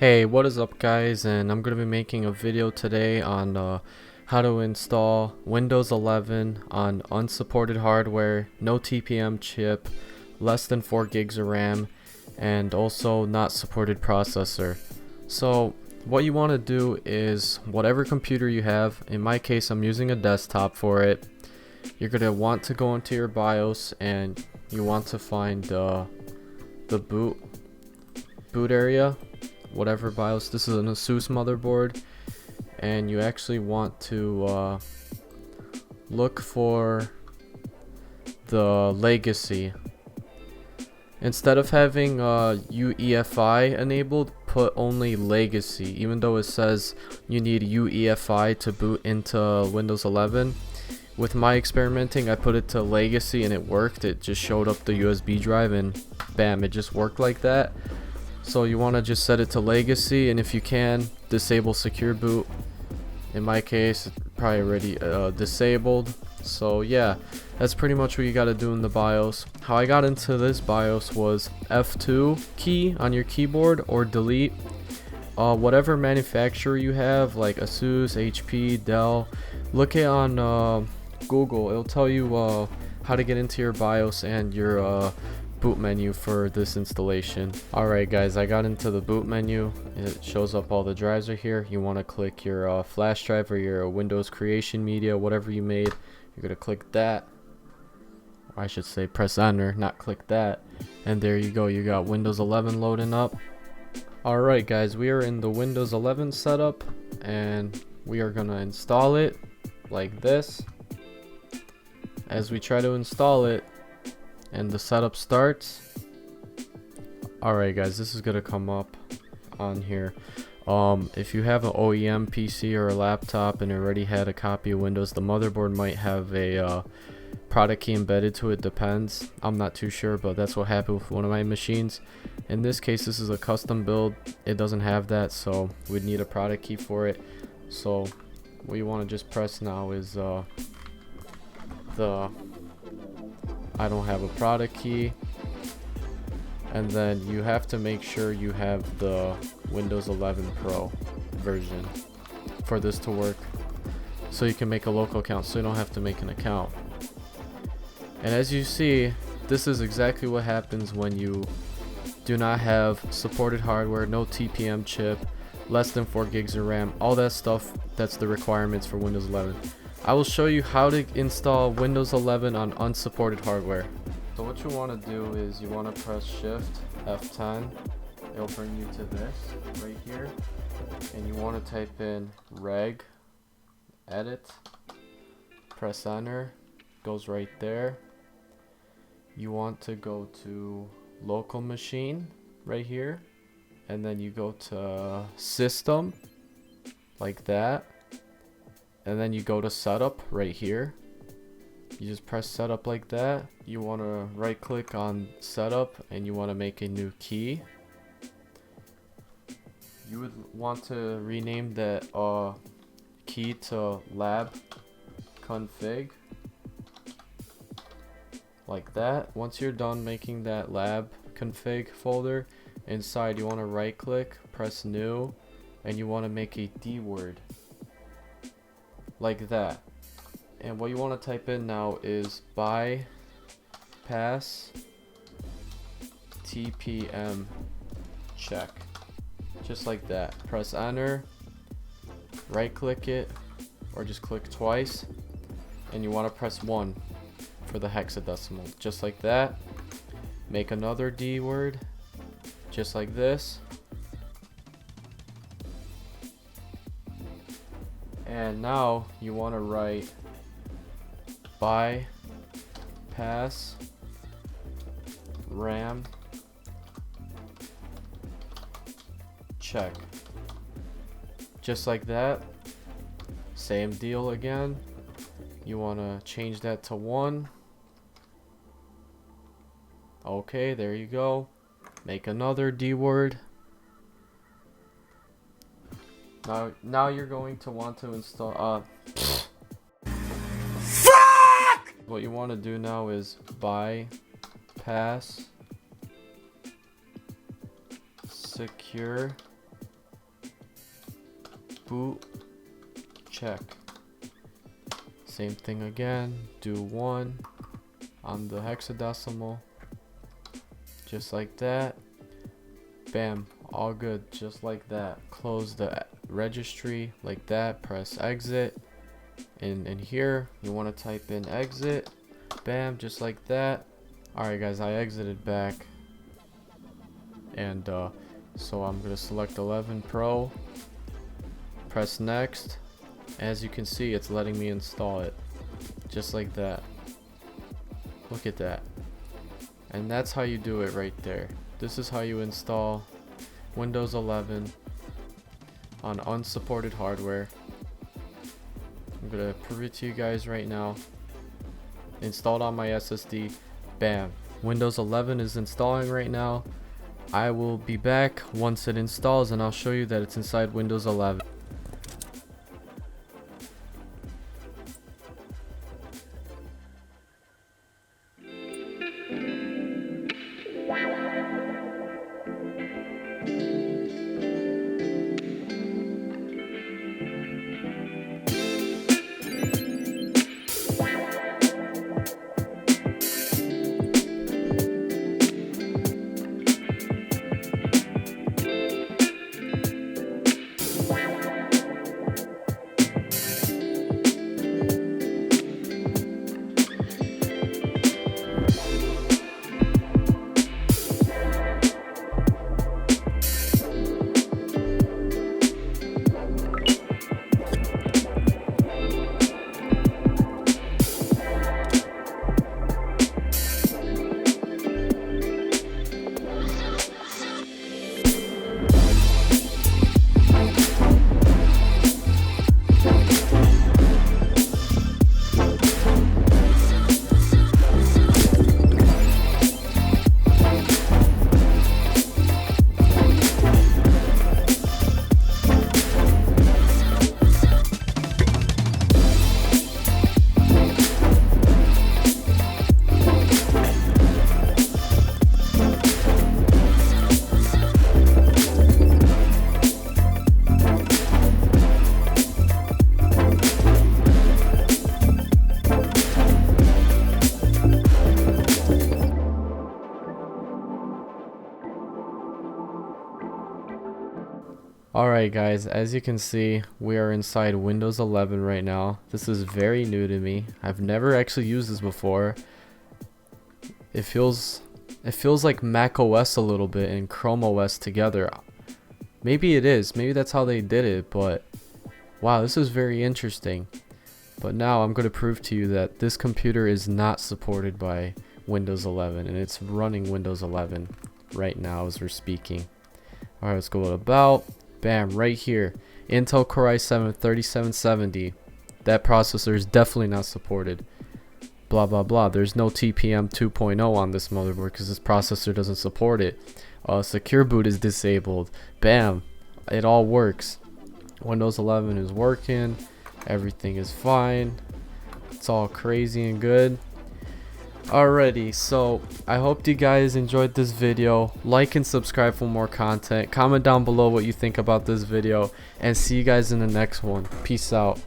Hey, what is up guys, and I'm going to be making a video today on how to install Windows 11 on unsupported hardware, no TPM chip, less than 4 gigs of RAM, and also not supported processor. So what you want to do is whatever computer you have, in my case I'm using a desktop for it, you're going to want to go into your BIOS and you want to find the boot area, whatever BIOS. This is an Asus motherboard, and you actually want to look for the legacy. Instead of having UEFI enabled, put only legacy, even though it says you need UEFI to boot into Windows 11. With my experimenting, I put it to legacy and it worked. It just showed up the USB drive and bam, it just worked like that. So you want to just set it to legacy, and if you can, disable secure boot. In my case, it's probably already disabled. So yeah, that's pretty much what you got to do in the BIOS. How I got into this BIOS was F2 key on your keyboard or delete. Whatever manufacturer you have, like Asus, HP, Dell, look it on Google. It'll tell you how to get into your BIOS and your boot menu for this installation. Alright guys, I got into the boot menu. It shows up all the drives right here. You want to click your flash drive or your Windows creation media, whatever you made. You're gonna click that, or I should say press enter, not click that, and there you go, you got Windows 11 loading up. Alright guys, we are in the Windows 11 setup and we are gonna install it like this. As we try to install it and the setup starts, alright guys, this is gonna come up on here. If you have an OEM PC or a laptop and already had a copy of Windows, the motherboard might have a product key embedded to it. Depends, I'm not too sure, but that's what happened with one of my machines. In this case, this is a custom build, it doesn't have that, so we'd need a product key for it. So what you want to just press now is I don't have a product key, and then you have to make sure you have the Windows 11 Pro version for this to work, so you can make a local account, so you don't have to make an account. And as you see, this is exactly what happens when you do not have supported hardware, no TPM chip, less than 4 gigs of RAM, all that stuff. That's the requirements for Windows 11. I will show you how to install Windows 11 on unsupported hardware. So what you want to do is you want to press Shift F10. It'll bring you to this right here, and you want to type in reg edit, press enter, goes right there. You want to go to local machine right here, and then you go to system like that, and then you go to setup right here. You just press setup like that. You want to right click on setup and you want to make a new key. You would want to rename that key to lab config like that. Once you're done making that lab config folder, inside you want to right click, press new, and you want to make a D word like that. And what you want to type in now is bypass TPM check, just like that. Press enter, right click it, or just click twice, and you want to press 1 for the hexadecimal, just like that. Make another D word, just like this. And now you want to write bypass RAM check, just like that. Same deal again. You want to change that to 1. Okay, there you go. Make another D word. Now you're going to want to install what you want to do now is bypass secure boot, check. Same thing again, do 1 on the hexadecimal, just like that. Bam, all good, just like that. Close the registry like that, press exit, and in here you want to type in exit. Bam, just like that. Alright guys, I exited back, and so I'm gonna select 11 Pro, press next. As you can see, it's letting me install it just like that. Look at that. And that's how you do it right there. This is how you install Windows 11 on unsupported hardware. I'm gonna prove it to you guys right now. Installed on my SSD. Bam, Windows 11 is installing right now. I will be back once it installs and I'll show you that it's inside Windows 11. Alright guys, as you can see, we are inside Windows 11 right now. This is very new to me. I've never actually used this before. It feels like Mac OS a little bit and Chrome OS together. Maybe it is, maybe that's how they did it, but wow, this is very interesting. But now I'm going to prove to you that this computer is not supported by Windows 11, and it's running Windows 11 right now as we're speaking. Alright, let's go to About. Bam, right here, Intel Core i7 3770. That processor is definitely not supported. Blah blah blah. There's no TPM 2.0 on this motherboard because this processor doesn't support it. Secure boot is disabled. Bam, it all works. Windows 11 is working. Everything is fine. It's all crazy and good. Alrighty, so I hope you guys enjoyed this video. Like and subscribe for more content. Comment down below what you think about this video, and see you guys in the next one. Peace out.